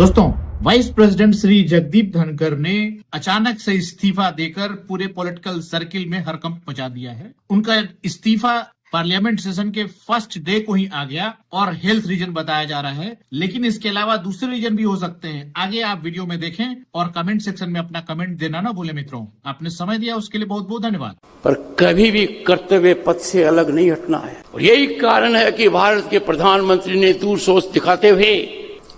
दोस्तों, vice president Shri Jagdeep Dhankhar ने अचानक से इस्तीफा देकर पूरे पॉलिटिकल सर्किल में हड़कंप मचा दिया है। उनका इस्तीफा पार्लियामेंट सेशन के फर्स्ट डे को ही आ गया और हेल्थ रीजन बताया जा रहा है, लेकिन इसके अलावा दूसरे रीजन भी हो सकते हैं। आगे आप वीडियो में देखें और कमेंट सेक्शन में अपना कमेंट देना ना भूले। मित्रों, आपने समय दिया उसके लिए बहुत बहुत धन्यवाद। पर कभी भी कर्तव्य पथ से अलग नहीं हटना है और यही कारण है कि भारत के प्रधानमंत्री ने दूर सोच दिखाते हुए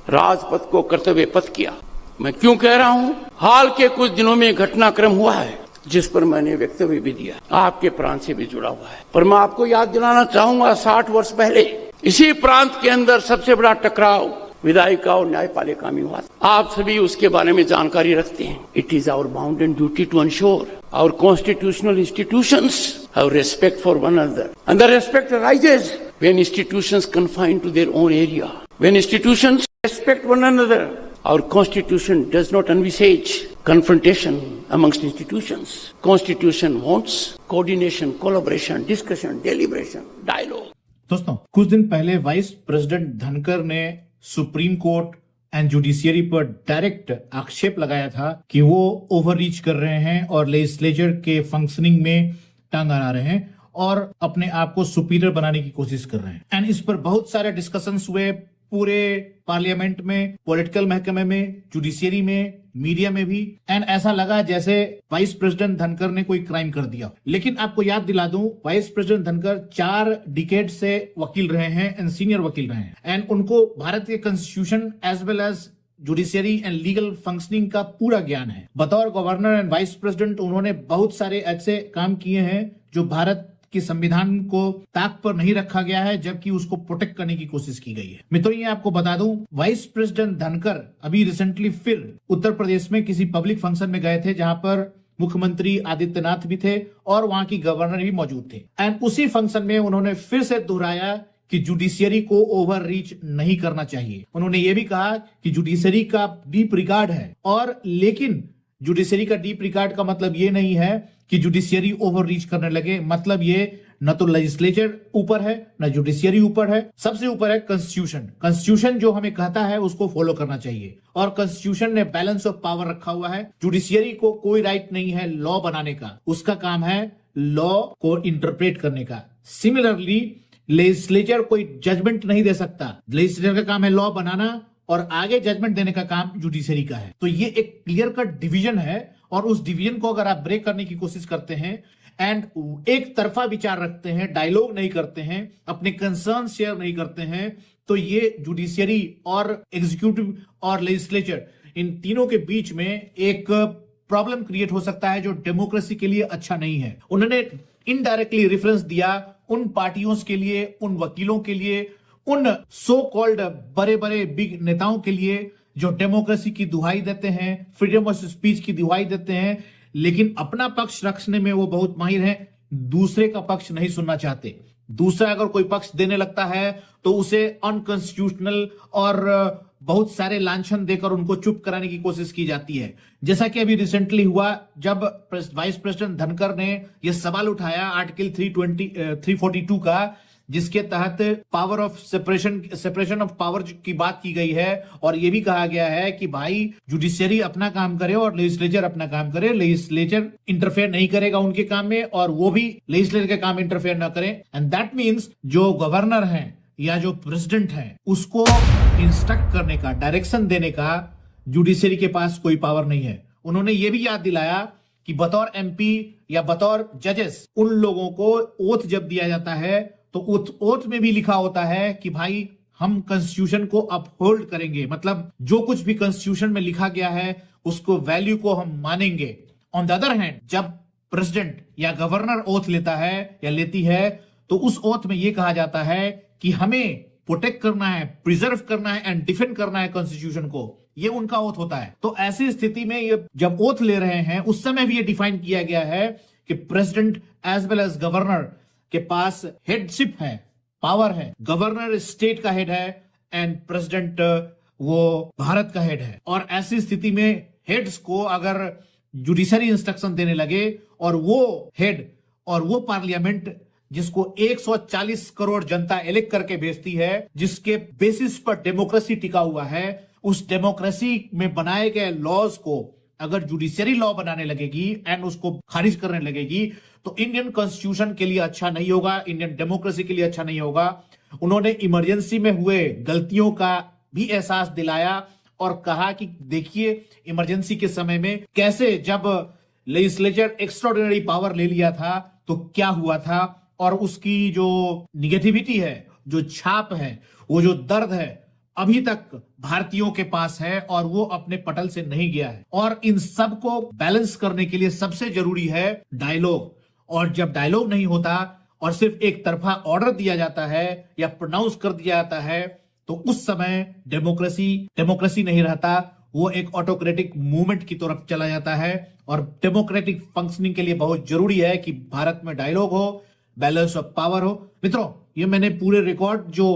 राजपथ को कर्तव्य पथ किया। मैं क्यों कह रहा हूं? हाल के कुछ दिनों में घटनाक्रम हुआ है जिस पर मैंने वक्तव्य भी दिया, आपके प्रांत से भी जुड़ा हुआ है। पर मैं आपको याद दिलाना चाहूंगा, 60 वर्ष पहले इसी प्रांत के अंदर सबसे बड़ा टकराव विधायिका और न्यायपालिका में हुआ। आप सभी उसके बारे में जानकारी रखते हैं। It is our bounded duty to ensure our constitutional institutions have respect for one another and the respect arises when institutions confined to their own area. When institutions respect one another, our constitution does not envisage confrontation amongst institutions. Constitution wants coordination, collaboration, discussion, deliberation, dialogue. दोस्तों, कुछ दिन पहले vice president Dhankhar ने supreme court and judiciary पर direct आक्षेप लगाया था कि वो ओवररीच कर रहे हैं और लेजिस्लेचर के फंक्शनिंग में टांग अड़ा रहे हैं और अपने आप को सुपीरियर बनाने की कोशिश कर रहे हैं। एंड इस पर बहुत सारे डिस्कशंस हुए पूरे पार्लियामेंट में, पॉलिटिकल महकमे में, जुडिशियरी में, मीडिया में भी। एंड ऐसा लगा जैसे वाइस प्रेसिडेंट धनखड़ ने कोई क्राइम कर दिया। लेकिन आपको याद दिला दूं, वाइस प्रेसिडेंट धनखड़ 4 डिकेड से वकील रहे हैं एंड सीनियर वकील रहे हैं। एंड उनको भारत के constitution as well as judiciary and legal functioning का पूरा ज्ञान है। बतौर गवर्नर एंड वाइस प्रेसिडेंट उन्होंने बहुत सारे ऐसे काम किए हैं जो भारत कि संविधान को ताक पर नहीं रखा गया है, जबकि उसको प्रोटेक्ट करने की कोशिश की गई है। मित्रों, ये आपको बता दूं, वाइस प्रेसिडेंट धनखड़ अभी रिसेंटली फिर उत्तर प्रदेश में किसी पब्लिक फंक्शन में गए थे जहां पर मुख्यमंत्री आदित्यनाथ भी थे और वहां की गवर्नर भी मौजूद थे। एंड उसी फंक्शन में उन्होंने फिर से दोहराया कि जुडिशियरी को ओवर रीच नहीं करना चाहिए। उन्होंने ये भी कहा कि जुडिशियरी का डीप रिगार्ड है, और लेकिन जुडिशियरी का डीप रिगार्ड का मतलब ये नहीं है कि जुडिशियरी ओवर रीच करने लगे। मतलब ये न तो लेजिस्लेचर ऊपर है, न जुडिशियरी ऊपर है, सबसे ऊपर है कॉन्स्टिट्यूशन। कॉन्स्टिट्यूशन जो हमें कहता है उसको फॉलो करना चाहिए, और कॉन्स्टिट्यूशन ने बैलेंस ऑफ पावर रखा हुआ है। जुडिशियरी को कोई राइट नहीं है लॉ बनाने का, उसका काम है लॉ को इंटरप्रेट करने का। सिमिलरली लेजिस्लेचर कोई जजमेंट नहीं दे सकता। लेजिस्लेचर का काम है लॉ बनाना और आगे जजमेंट देने का काम जुडिशरी का है। तो ये एक क्लियर कट डिवीजन है, और उस डिवीजन को अगर आप ब्रेक करने की कोशिश करते हैं एंड एक तरफा विचार रखते हैं, डायलॉग नहीं करते हैं, अपने कंसर्न शेयर नहीं करते हैं, तो ये जुडिशियरी और एग्जीक्यूटिव और लेजिस्लेचर इन तीनों के बीच में एक प्रॉब्लम क्रिएट हो सकता है जो डेमोक्रेसी के लिए अच्छा नहीं है। उन्होंने इनडायरेक्टली रेफरेंस दिया उन पार्टियों के लिए, उन वकीलों के लिए, उन सो कॉल्ड बड़े बड़े बिग नेताओं के लिए जो डेमोक्रेसी की दुहाई देते हैं, फ्रीडम ऑफ स्पीच की दुहाई देते हैं, लेकिन अपना पक्ष रखने में वो बहुत माहिर हैं, दूसरे का पक्ष नहीं सुनना चाहते। दूसरा अगर कोई पक्ष देने लगता है तो उसे अनकॉन्स्टिट्यूशनल और बहुत सारे लांछन देकर उनको चुप कराने की कोशिश की जाती है। जैसा कि अभी रिसेंटली हुआ जब वाइस प्रेसिडेंट धनखड़ ने यह सवाल उठाया आर्टिकल 342 का, जिसके तहत power of separation of power की बात की गई है, और यह भी कहा गया है कि भाई जुडिशियरी अपना काम करे और लेजिस्लेचर अपना काम करे। लेजिस्लेचर इंटरफेयर नहीं करेगा उनके काम में, और वो भी लेजिस्लेचर के काम इंटरफेयर ना करें। एंड दैट मीन्स जो गवर्नर हैं या जो प्रेसिडेंट हैं उसको इंस्ट्रक्ट करने का, डायरेक्शन देने का जुडिशियरी के पास कोई पावर नहीं है। उन्होंने ये भी याद दिलाया कि बतौर एमपी या बतौर जजेस उन लोगों को ओथ जब दिया जाता है तो ओथ में भी लिखा होता है कि भाई हम कॉन्स्टिट्यूशन को अपहोल्ड करेंगे, मतलब जो कुछ भी कॉन्स्टिट्यूशन में लिखा गया है उसको वैल्यू को हम मानेंगे। ऑन द अदर हैंड, जब प्रेसिडेंट या गवर्नर ओथ लेता है या लेती है तो उस ओथ में यह कहा जाता है कि हमें प्रोटेक्ट करना है, प्रिजर्व करना है एंड डिफेंड करना है कॉन्स्टिट्यूशन को। ये उनका ओथ होता है। तो ऐसी स्थिति में ये जब ओथ ले रहे हैं उस समय भी ये डिफाइन किया गया है कि president as well as governor के पास हेडशिप है, पावर है। गवर्नर स्टेट का हेड है एंड प्रेसिडेंट वो भारत का हेड है। और ऐसी स्थिति में हेड्स को अगर जुडिशरी इंस्ट्रक्शन देने लगे और वो हेड और वो पार्लियामेंट जिसको 140 करोड़ जनता इलेक्ट करके भेजती है, जिसके बेसिस पर डेमोक्रेसी टिका हुआ है, उस डेमोक्रेसी में बनाए गए लॉज को अगर जुडिशियरी लॉ बनाने लगेगी एंड उसको खारिज करने लगेगी तो इंडियन कॉन्स्टिट्यूशन के लिए अच्छा नहीं होगा, इंडियन डेमोक्रेसी के लिए अच्छा नहीं होगा। उन्होंने इमरजेंसी में हुए गलतियों का भी एहसास दिलाया और कहा कि देखिए इमरजेंसी के समय में कैसे जब लेजिस्लेचर एक्स्ट्राऑर्डिनरी पावर ले लिया था तो क्या हुआ था, और उसकी जो निगेटिविटी है, जो छाप है, वो जो दर्द है अभी तक भारतीयों के पास है और वो अपने पटल से नहीं गया है। और इन सब को बैलेंस करने के लिए सबसे जरूरी है डायलॉग, और जब डायलॉग नहीं होता और सिर्फ एक तरफा ऑर्डर दिया जाता है या प्रोनाउंस कर दिया जाता है तो उस समय डेमोक्रेसी नहीं रहता, वो एक ऑटोक्रेटिक मूवमेंट की तरफ चला जाता है। और डेमोक्रेटिक फंक्शनिंग के लिए बहुत जरूरी है कि भारत में डायलॉग हो, बैलेंस ऑफ पावर हो। मित्रों, ये मैंने पूरे रिकॉर्ड जो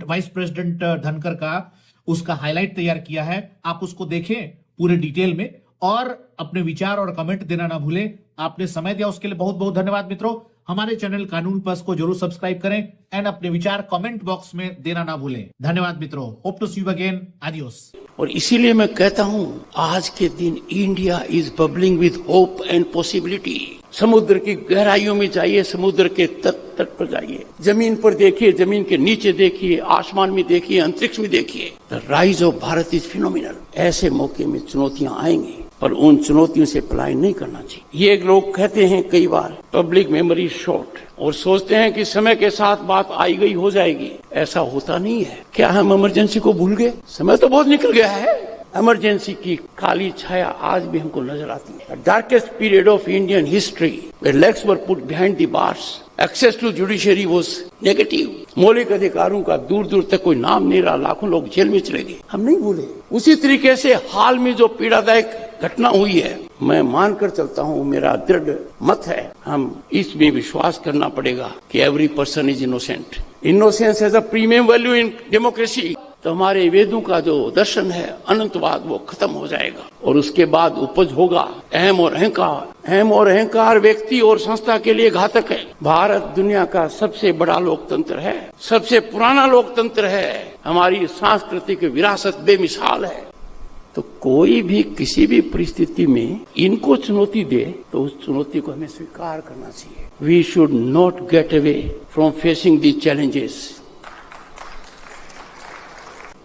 वाइस प्रेसिडेंट धनखड़ का, उसका हाईलाइट तैयार किया है। आप उसको देखें पूरे डिटेल में और अपने विचार और कमेंट देना ना भूलें। आपने समय दिया उसके लिए बहुत बहुत धन्यवाद। मित्रों, हमारे चैनल कानून प्लस को जरूर सब्सक्राइब करें एंड अपने विचार कमेंट बॉक्स में देना ना भूलें। धन्यवाद मित्रों, hope to see you again, adios. और इसीलिए मैं कहता हूं, आज के दिन India is bubbling with hope and possibility. समुद्र की गहराइयों में जाइए, समुद्र के तट पर जाइए, जमीन पर देखिए, जमीन के नीचे देखिए, आसमान में देखिए, अंतरिक्ष में देखिए। The rise of Bharat is phenomenal. ऐसे मौके में चुनौतियां आएंगी पर उन चुनौतियों से पलायन नहीं करना चाहिए। ये लोग कहते हैं कई बार पब्लिक मेमोरी शॉर्ट, और सोचते हैं कि समय के साथ बात आई गई हो जाएगी। ऐसा होता नहीं है। क्या हम इमरजेंसी को भूल गए? समय तो बहुत निकल गया है। इमरजेंसी की काली छाया आज भी हमको नजर आती है। Darkest period of Indian history where legs were put behind the bars, access to judiciary was negative। मौलिक अधिकारों का दूर दूर तक कोई नाम नहीं रहा, लाखों लोग जेल में चले गए। हम नहीं भूले। उसी तरीके से हाल में जो पीड़ादायक घटना हुई है, मैं मानकर चलता हूं, मेरा दृढ़ मत है, हम इसमें विश्वास करना पड़ेगा कि every person is innocent. Innocence as a premium value in democracy. तो हमारे वेदों का जो दर्शन है अनंतवाद, वो खत्म हो जाएगा और उसके बाद उपज होगा अहम और अहंकार। अहम और अहंकार व्यक्ति और संस्था के लिए घातक है। भारत दुनिया का सबसे बड़ा लोकतंत्र है, सबसे पुराना लोकतंत्र है। हमारी सांस्कृतिक विरासत बेमिसाल है। तो कोई भी किसी भी परिस्थिति में इनको चुनौती दे तो उस चुनौती को हमें स्वीकार करना चाहिए। We should not get away from facing the challenges.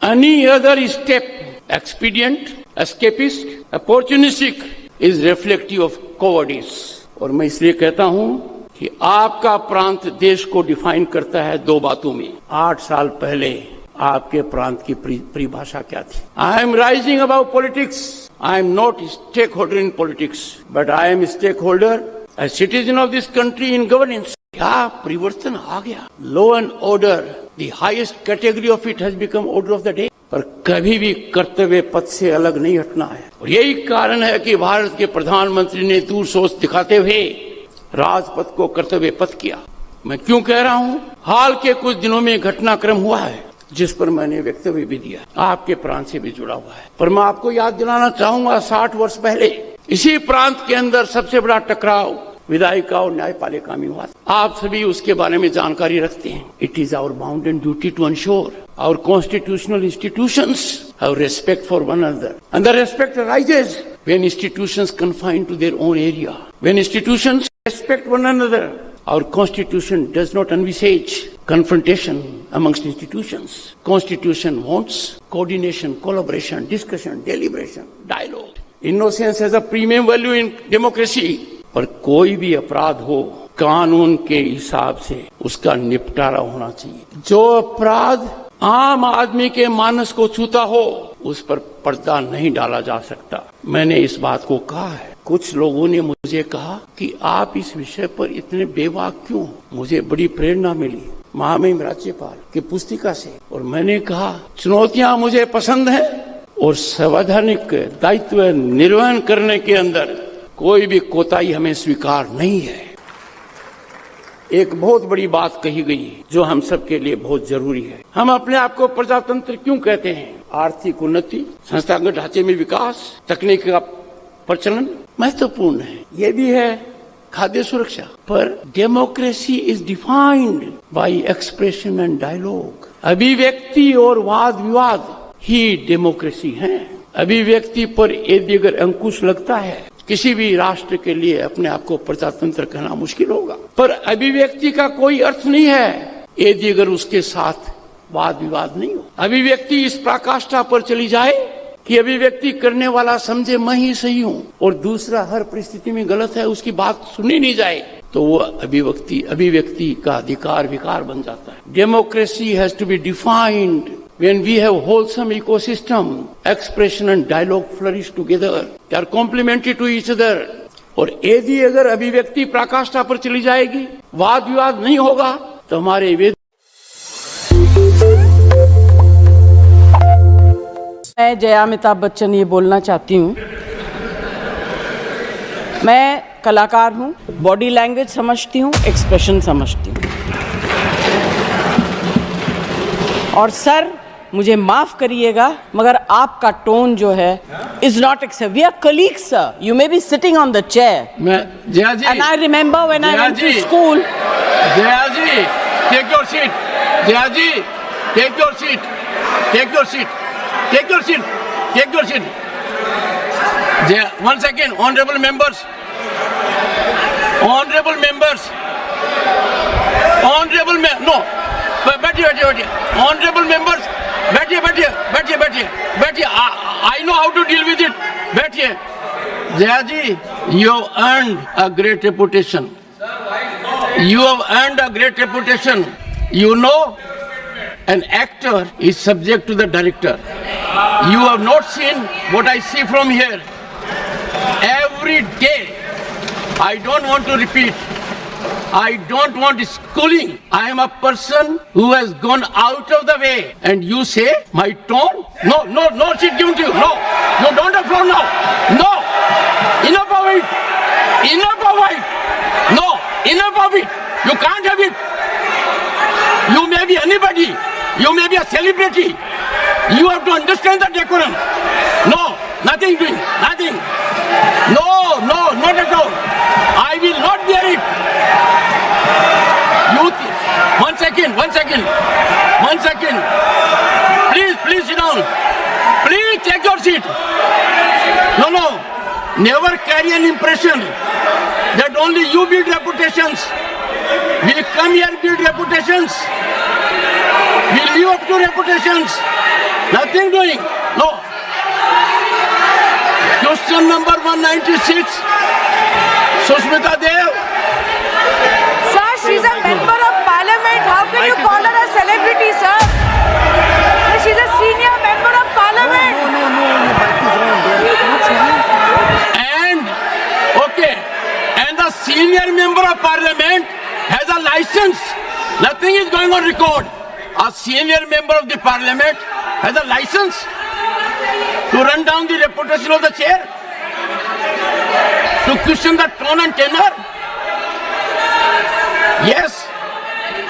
Any other step, expedient, escapist, opportunistic, is reflective of cowardice। और मैं इसलिए कहता हूं कि आपका प्रांत देश को डिफाइन करता है दो बातों में। 8 साल पहले आपके प्रांत की परिभाषा क्या थी? I am rising about politics. I am not stakeholder in politics, but I am stakeholder as citizen of this country in governance. क्या परिवर्तन आ गया? Law and order, the highest category of it has become order of the day. पर कभी भी कर्तव्य पथ से अलग नहीं हटना है। और यही कारण है कि भारत के प्रधानमंत्री ने दूर सोच दिखाते हुए राजपथ को कर्तव्य पथ किया। मैं क्यों कह रहा हूं? हाल के कुछ दिनों में घटनाक्रम हुआ है जिस पर मैंने वक्तव्य भी दिया, आपके प्रांत से भी जुड़ा हुआ है। पर मैं आपको याद दिलाना चाहूंगा, 60 वर्ष पहले इसी प्रांत के अंदर सबसे बड़ा टकराव विधायिका और न्यायपालिका में हुआ। आप सभी उसके बारे में जानकारी रखते हैं। It is our bounden duty to ensure our constitutional institutions have respect for one another, and the respect arises when institutions confined to their own area. When institutions respect one another, our constitution does not envisage confrontation amongst institutions. Constitution wants coordination, collaboration, discussion, deliberation, dialogue. Innocence has a premium value in democracy। पर कोई भी अपराध हो, कानून के हिसाब से उसका निपटारा होना चाहिए। जो अपराध आम आदमी के मानस को छूता हो, उस पर पर्दा नहीं डाला जा सकता। मैंने इस बात को कहा है। कुछ लोगों ने मुझे कहा कि आप इस विषय पर इतने बेबाक क्यों? मुझे बड़ी प्रेरणा मिली महामहिम राज्यपाल की पुस्तिका से, और मैंने कहा चुनौतियां मुझे पसंद हैं और संवैधानिक दायित्व निर्वहन करने के अंदर कोई भी कोताही हमें स्वीकार नहीं है। एक बहुत बड़ी बात कही गई जो हम सब के लिए बहुत जरूरी है। हम अपने आप को प्रजातंत्र क्यों कहते हैं? आर्थिक उन्नति, संस्थागत ढांचे में विकास, तकनीक का प्रचलन महत्वपूर्ण है। ये भी है खाद्य सुरक्षा। पर democracy is defined by expression and dialogue. अभिव्यक्ति और वाद विवाद ही डेमोक्रेसी है। अभिव्यक्ति पर यदि अगर अंकुश लगता है, किसी भी राष्ट्र के लिए अपने आप को प्रजातंत्र कहना मुश्किल होगा। पर अभिव्यक्ति का कोई अर्थ नहीं है यदि अगर उसके साथ वाद विवाद नहीं हो। अभिव्यक्ति इस पराकाष्ठा पर चली जाए कि अभिव्यक्ति करने वाला समझे मैं ही सही हूं और दूसरा हर परिस्थिति में गलत है, उसकी बात सुनी नहीं जाए, तो वो अभिव्यक्ति का अधिकार विकार बन जाता है। Democracy has to be defined when we have wholesome ecosystem, expression and dialogue flourish together. They are complementary to each other. और यदि अगर अभिव्यक्ति पराकाष्ठा पर चली जाएगी, वाद विवाद नहीं होगा, तो हमारे वेद। मैं जया अमिताभ बच्चन ये बोलना चाहती हूँ। मैं कलाकार हूँ, बॉडी लैंग्वेज समझती हूँ, एक्सप्रेशन समझती हूँ। और सर मुझे माफ करिएगा मगर आपका टोन जो है is not accept. We are colleagues sir, you may be sitting on the chair. मैं Jaya ji, and I remember when I went to school. Jaya ji, take your seat. Jaya ji, take your seat. Take your seat. Take your seat. Take your seat. Jaya, 1 second, honorable members. Honorable members. Honorable no. बैठिए। Honorable members. बैठिए। I know how to deal with it. बैठिए। जया जी, you have earned a great reputation. You have earned a great reputation. You know, an actor is subject to the director. You have not seen what I see from here. Every day, I don't want to repeat. I don't want schooling. I am a person who has gone out of the way. And you say my tone? No, she's given to you. No, you don't have floor now. No, enough of it. Enough of it. No, enough of it. You can't have it. You may be anybody. You may be a celebrity. You have to understand the decorum. No, nothing doing. Nothing. No, not at all. I will not bear it. One second. Please sit down. Please take your seat. No. Never carry an impression that only you build reputations. We come here build reputations. We live up to reputations. Nothing doing. No. Question number 196. Sushmita Dev. Sir, she's a member of parliament. How can you call her a celebrity, sir? She's a senior member of parliament. And the senior member of parliament has a license. Nothing is going on record. A senior member of the parliament has a license to run down the reputation of the chair, to question the tone and tenor. Yes,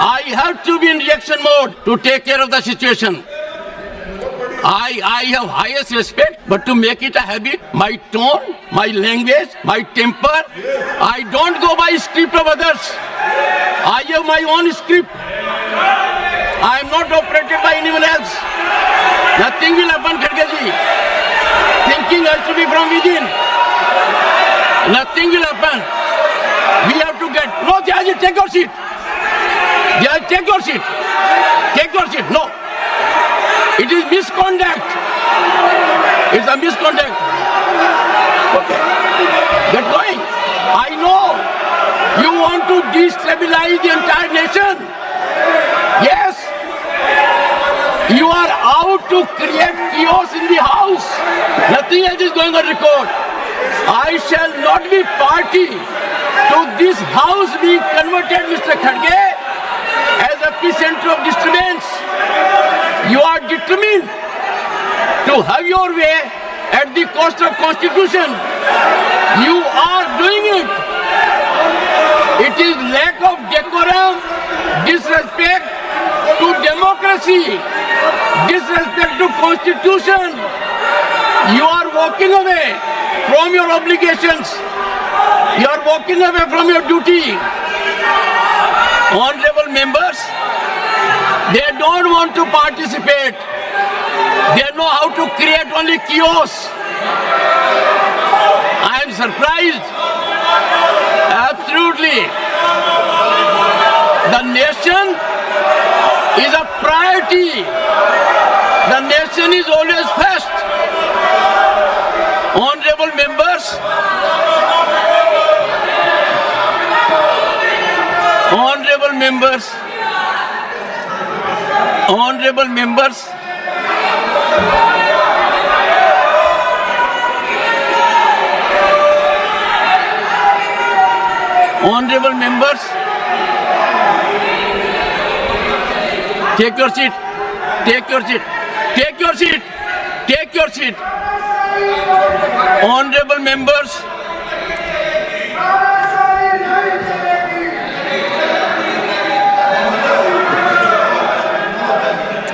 I have to be in reaction mode to take care of the situation. I have highest respect, but to make it a habit, my tone, my language, my temper, I don't go by script of others. I have my own script. I am not operated by anyone else. Nothing will happen, Kharge-ji. Thinking has to be from within. Nothing will happen. We have to get... No, Jayaji, take your seat. Jayaji, take your seat. Take your seat. No. It is misconduct. It's a misconduct. Okay. Get going. I know you want to destabilize the entire nation. Yes. You are out to create chaos in the house. Nothing else is going on record. I shall not be party to this house being converted, Mr. Kharge, as a epicenter of disturbance. You are determined to have your way at the cost of Constitution. You are doing it. It is lack of decorum, disrespect to democracy, disrespect to Constitution. You are walking away from your obligations. You are are walking away from your duty. Honorable members, they don't want to participate. They know how to create only chaos. I am surprised. Absolutely. The nation is a priority. The nation is always first. Honorable members, honorable members, honorable members, honorable members, take your seat, take your seat, take your seat, take your seat. Honorable members,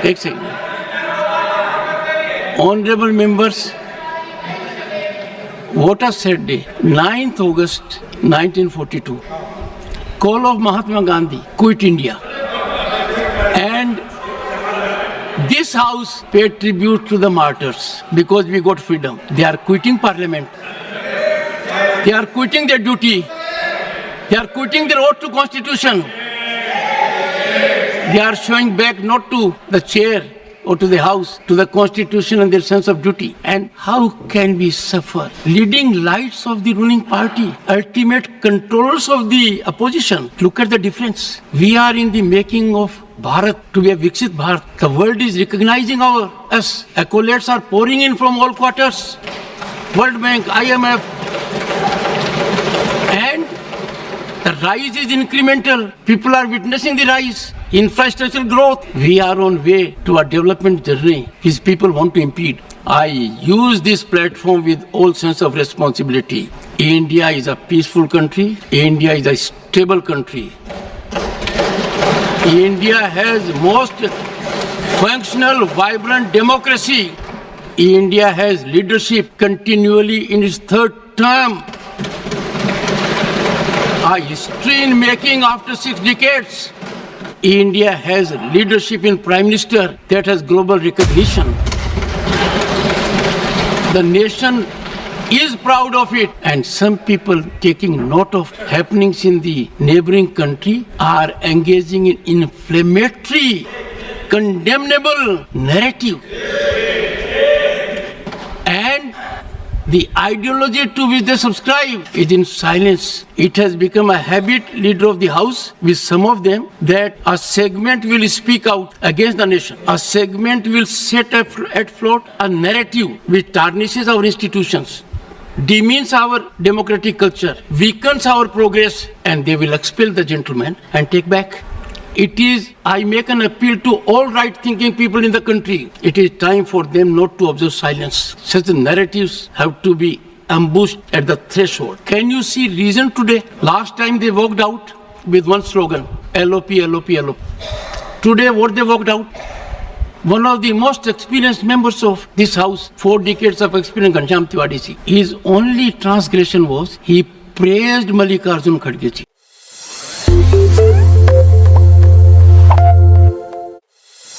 एक second. Honorable members, what a sad day. 9th August 1942. Call of Mahatma Gandhi, quit India. And this house paid tribute to the martyrs because we got freedom. They are quitting parliament. They are quitting their duty. They are quitting their oath to constitution. They are showing back not to the chair or to the house, to the constitution and their sense of duty. And how can we suffer? Leading lights of the ruling party, ultimate controllers of the opposition. Look at the difference. We are in the making of Bharat to be a Viksit Bharat. The world is recognizing us. Accolades are pouring in from all quarters. World Bank, IMF. And the rise is incremental. People are witnessing the rise. Infrastructural growth. We are on way to a development journey. These people want to impede. I use this platform with all sense of responsibility. India is a peaceful country. India is a stable country. India has most functional, vibrant democracy. India has leadership continually in its third term. A history in making after 6 decades. India has leadership in Prime Minister that has global recognition. The nation is proud of it, and some people taking note of happenings in the neighboring country are engaging in inflammatory, condemnable narrative. And the ideology to which they subscribe is in silence. It has become a habit, leader of the house, with some of them, that a segment will speak out against the nation. A segment will set at float a narrative which tarnishes our institutions, demeans our democratic culture, weakens our progress, and they will expel the gentleman and take back. I make an appeal to all right-thinking people in the country. It is time for them not to observe silence. Such narratives have to be ambushed at the threshold. Can you see reason today? Last time they walked out with one slogan, LOP, LOP, LOP. Today what they walked out? One of the most experienced members of this house, 4 decades of experience, Ghanshyam Tiwari ji. His only transgression was he praised Mallikarjun Kharge ji.